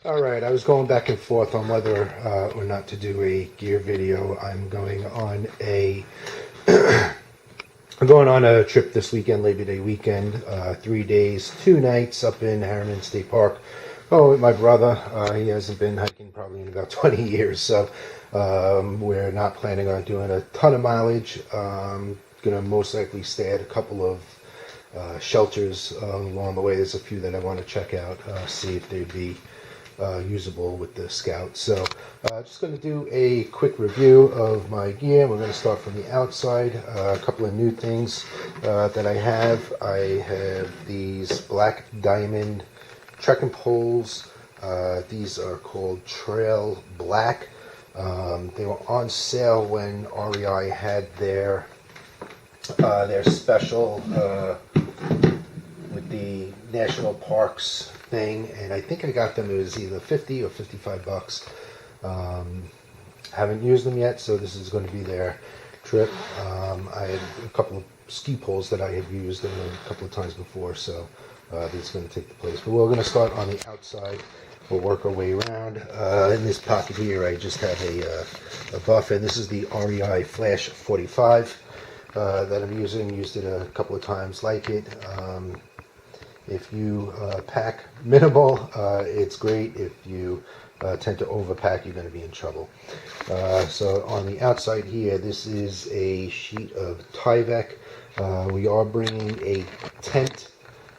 Alright, I was going back and forth on whether or not to do a gear video. I'm going on a trip this weekend, Labor Day weekend, 3 days, 2 nights up in Harriman State Park. Oh, with my brother. He hasn't been hiking probably in about 20 years, so we're not planning on doing a ton of mileage. Going to most likely stay at a couple of shelters along the way. There's a few that I want to check out, see if they'd be usable with the Scout. So just going to do a quick review of my gear. We're going to start from the outside. A couple of new things that I have. I have these black diamond trekking poles. These are called Trail Black. They were on sale when REI had their special with the national parks thing, and I think I got them. It was either 50 or 55 bucks. Haven't used them yet, so this is going to be their trip. I had a couple of ski poles that I had used them a couple of times before, so these are going to take the place. But we're going to start on the outside. We'll work our way around. In this pocket here, I just have a buff, and this is the REI Flash 45 that I'm using. Used it a couple of times, like it. If you pack minimal, it's great. If you tend to overpack, you're going to be in trouble. So on the outside here, this is a sheet of Tyvek. We are bringing a tent,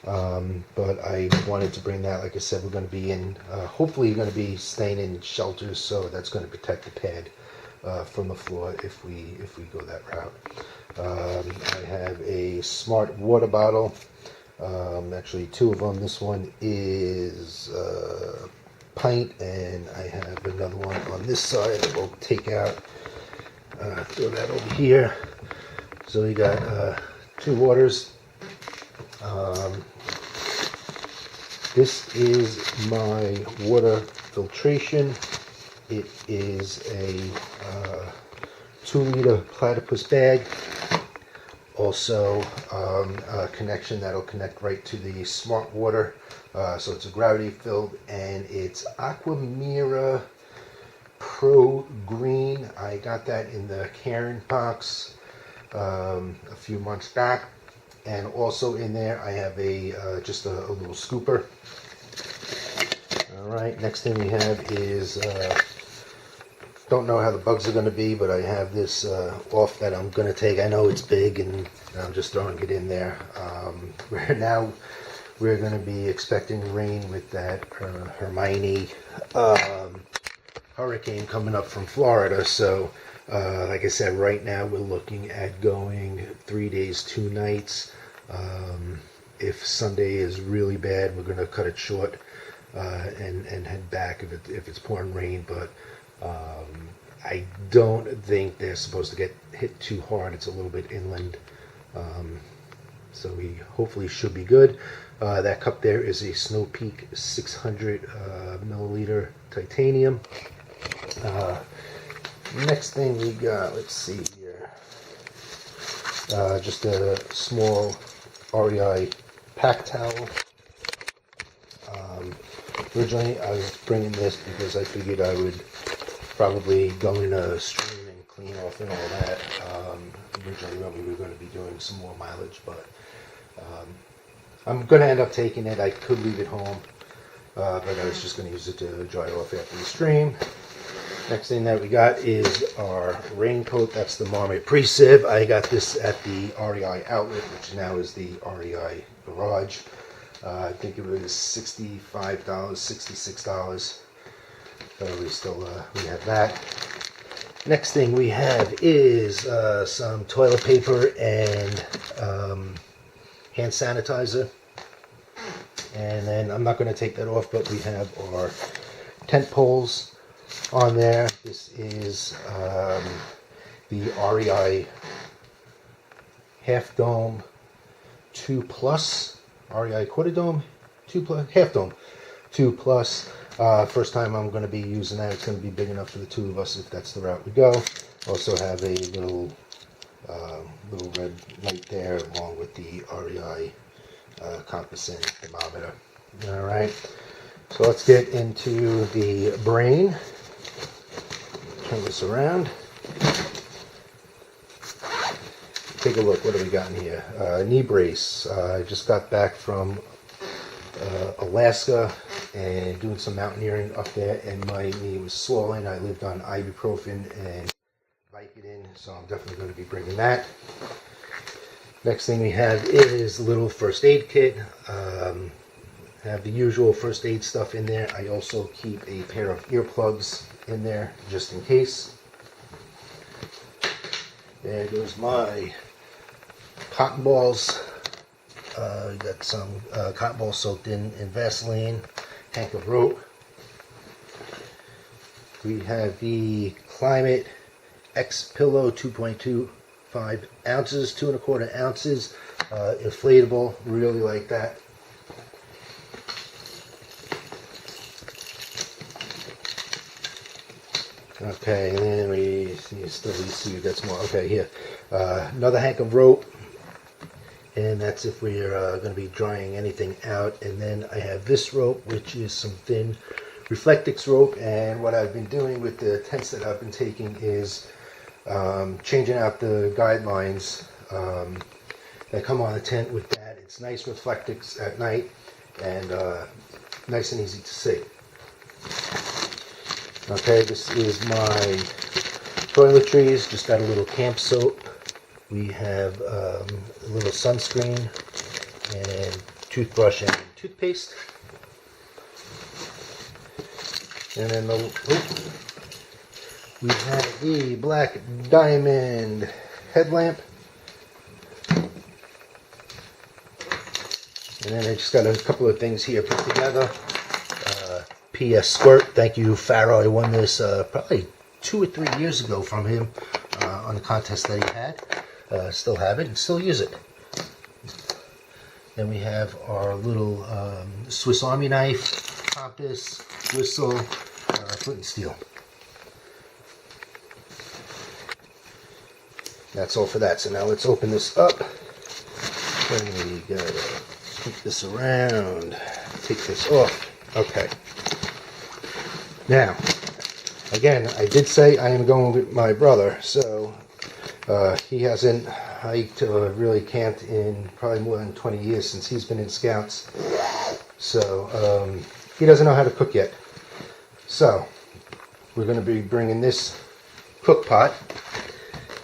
but I wanted to bring that. Like I said, we're going to be in, hopefully going to be staying in shelters, so that's going to protect the pad from the floor if we go that route. I have a smart water bottle. Actually, two of them. This one is pint, and I have another one on this side that we'll take out. Throw that over here. So we got 2 waters. This is my water filtration. It is a 2-liter platypus bag. Also, a connection that'll connect right to the smart water. So it's a gravity filled, and it's Aquamira Pro Green. I got that in the Karen box a few months back. And also in there, I have just a little scooper. All right, next thing we have is, don't know how the bugs are going to be, but I have this off that I'm going to take. I know it's big, and I'm just throwing it in there. We're going to be expecting rain with that Hermione hurricane coming up from Florida. So, like I said, right now we're looking at going 3 days, 2 nights. If Sunday is really bad, we're going to cut it short and head back if it's pouring rain. But I don't think they're supposed to get hit too hard. It's a little bit inland. So we hopefully should be good. That cup there is a Snow Peak 600 milliliter titanium. Next thing we got, let's see here. Just a small REI pack towel. Originally I was bringing this because I figured I would probably go in a stream and clean off and all that. Originally we were going to be doing some more mileage, but I'm going to end up taking it. I could leave it home, but I was just going to use it to dry off after the stream. Next thing that we got is our raincoat. That's the Marmot Pre-Sib. I got this at the REI outlet, which now is the REI garage. I think it was $65, $66. So we have that. Next thing we have is some toilet paper and hand sanitizer. And then I'm not going to take that off, but we have our tent poles on there. This is the REI Half Dome 2 Plus. REI Quarter Dome 2 Plus. Half Dome 2 Plus. First time I'm going to be using that. It's going to be big enough for the 2 of us if that's the route we go. Also have a little red light there along with the REI compass and thermometer. All right. So let's get into the brain. Turn this around. Take a look. What do we got in here? Knee brace. I just got back from Alaska and doing some mountaineering up there, and my knee was swollen. I lived on ibuprofen and Vicodin, so I'm definitely going to be bringing that. Next thing we have is a little first aid kit. Have the usual first aid stuff in there. I also keep a pair of earplugs in there just in case. There goes my cotton balls. Got some cotton balls soaked in Vaseline, hank of rope. We have the Climate X Pillow 2.25 ounces, 2 1/4 ounces, inflatable, really like that. Okay, and then we see we've got some more. Okay, here, another hank of rope. And that's if we're going to be drying anything out. And then I have this rope, which is some thin Reflectix rope. And what I've been doing with the tents that I've been taking is changing out the guidelines that come on the tent with that. It's nice Reflectix at night and nice and easy to see. Okay, this is my toiletries. Just got a little camp soap. We have a little sunscreen and toothbrush and toothpaste. And then we have the Black Diamond headlamp. And then I just got a couple of things here put together. PS squirt. Thank you, Farrow. I won this probably 2 or 3 years ago from him on the contest that he had. Still have it and still use it. Then we have our little Swiss Army knife, compass, whistle, flint and steel. That's all for that. So now let's open this up. And we gotta flip this around, take this off. Okay. Now, again, I did say I am going with my brother, so he hasn't hiked or really camped in probably more than 20 years since he's been in Scouts. So he doesn't know how to cook yet. So we're going to be bringing this cook pot.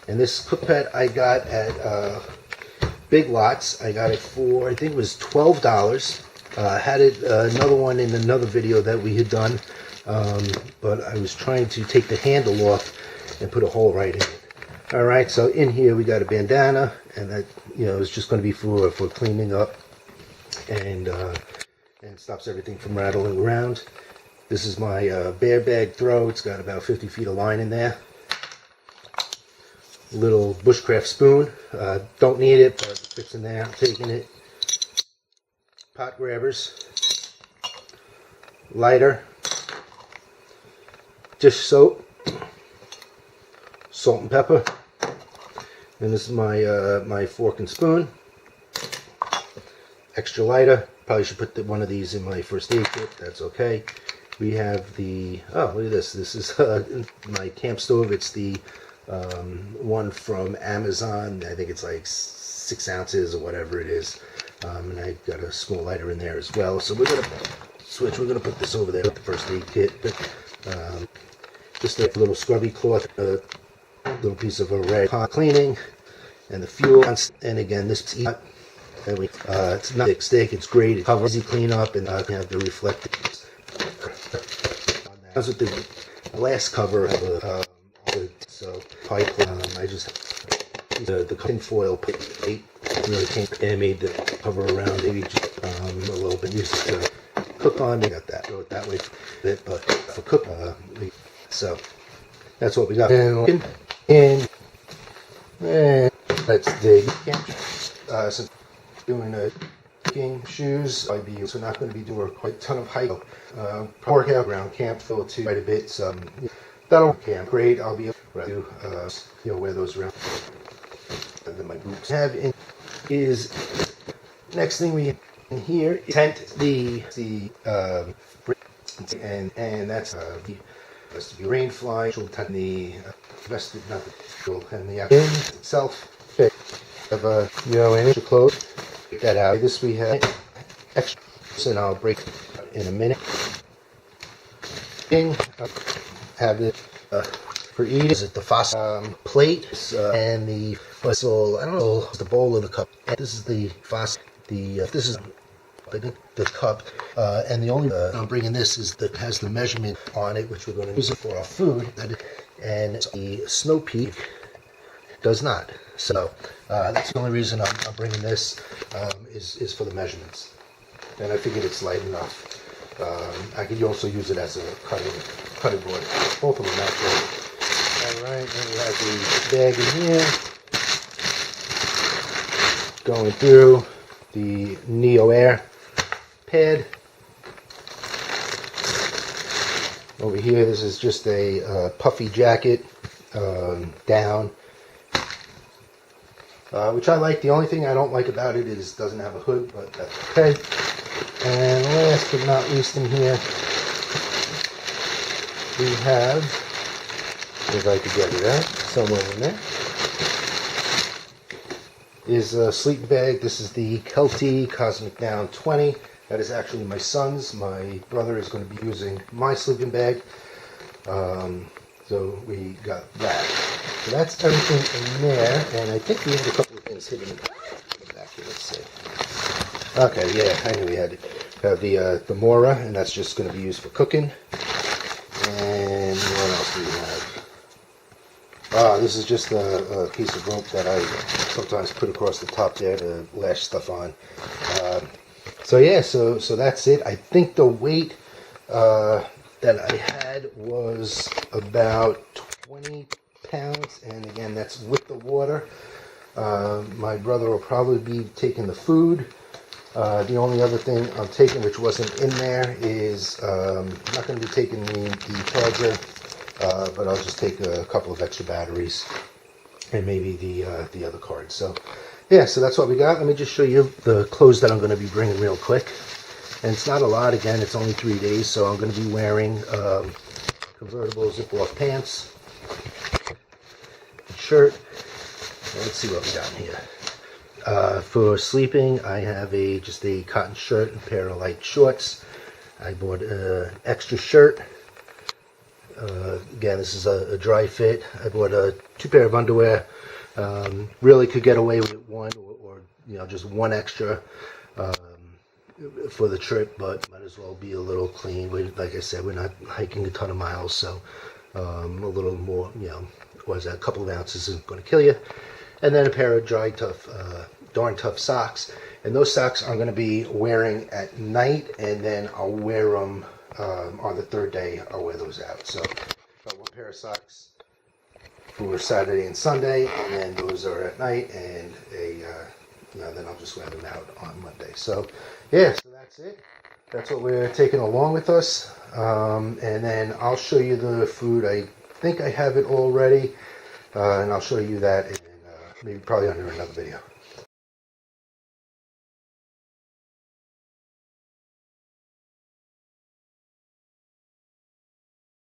And this cook pot I got at Big Lots. I got it for, I think it was $12. Had it another one in another video that we had done. But I was trying to take the handle off and put a hole right in it. Alright, so in here we got a bandana, and that, you know, is just going to be for cleaning up and stops everything from rattling around. This is my bear bag throw. It's got about 50 feet of line in there. Little bushcraft spoon. Don't need it, but it fits in there. I'm taking it. Pot grabbers. Lighter. Dish soap. Salt and pepper. And this is my my fork and spoon. Extra lighter. Probably should put one of these in my first aid kit. That's okay. We have the, oh, look at this. This is my camp stove. It's the one from Amazon. I think it's like 6 ounces or whatever it is. And I got a small lighter in there as well. So we're gonna switch. We're gonna put this over there with the first aid kit. Just a little scrubby cloth, a little piece of a rag cleaning, and the fuel. And again, this and we it's not thick stick. It's great. It's easy clean up, and I can have the reflective. As with the last cover of so pipe, I just the tin foil plate really came and made the cover around, maybe just a little bit. Use it to cook on. We got that. Go it that way for a bit, but for cook, so that's what we got. And let's dig. Since doing hiking shoes, I'd be so not going to be doing quite a ton of hiking. Workout around camp, fill it to quite a bit. That'll camp great. I'll be able to wear those around. And then my boots have in is next thing we in here tent the and that's the rain fly, the vested, not the, and the bin itself. Of an extra clothes. Get that out. This we have extra, and I'll break in a minute. Have it for eating. Is it the plate and the vessel? I don't know. It's the bowl of the cup. This is the this is the cup, and the only I'm bringing this is that has the measurement on it, which we're going to use it for our food. And the snow peak does not. So that's the only reason I'm bringing this is for the measurements. And I figured it's light enough. I could also use it as a cutting board. Both of them actually. Alright, then we have the bag in here. Going through the Neo Air pad. Over here, this is just a puffy jacket down. Which I like. The only thing I don't like about it is it doesn't have a hood, but that's okay. And last but not least in here, we have, if I could get it out, somewhere in there, is a sleeping bag. This is the Kelty Cosmic Down 20. That is actually my son's. My brother is going to be using my sleeping bag. So we got that. So that's everything in there, and I think we have a couple of things hidden in the back here. Let's see. Okay, yeah, I knew we had it. The Mora, and that's just going to be used for cooking. And what else do we have? This is just a piece of rope that I sometimes put across the top there to lash stuff on. So yeah, so that's it. I think the weight that I had was about 20 pounds, and again, that's with the water. My brother will probably be taking the food. The only other thing I'm taking, which wasn't in there, is I'm not going to be taking the charger, but I'll just take a couple of extra batteries and maybe the other card. So yeah, so that's what we got. Let me just show you the clothes that I'm going to be bringing real quick. And it's not a lot. Again, it's only 3 days, so I'm going to be wearing convertible zip-off pants, shirt. Let's see what we got in here. For sleeping, I have just a cotton shirt and a pair of light shorts. I bought an extra shirt. Again, this is a dry fit. I bought 2 pair of underwear. Really could get away with one or just one extra for the trip, but might as well be a little clean. Like I said, we're not hiking a ton of miles, so a little more, what is that, a couple of ounces isn't going to kill you. And then a pair of dry, tough, darn tough socks. And those socks I'm going to be wearing at night, and then I'll wear them on the 3rd day. I'll wear those out. So got 1 pair of socks for Saturday and Sunday, and then those are at night, and then I'll just wear them out on Monday. So yeah, so that's it. That's what we're taking along with us. And then I'll show you the food. I think I have it all ready, and I'll show you that in maybe probably under another video.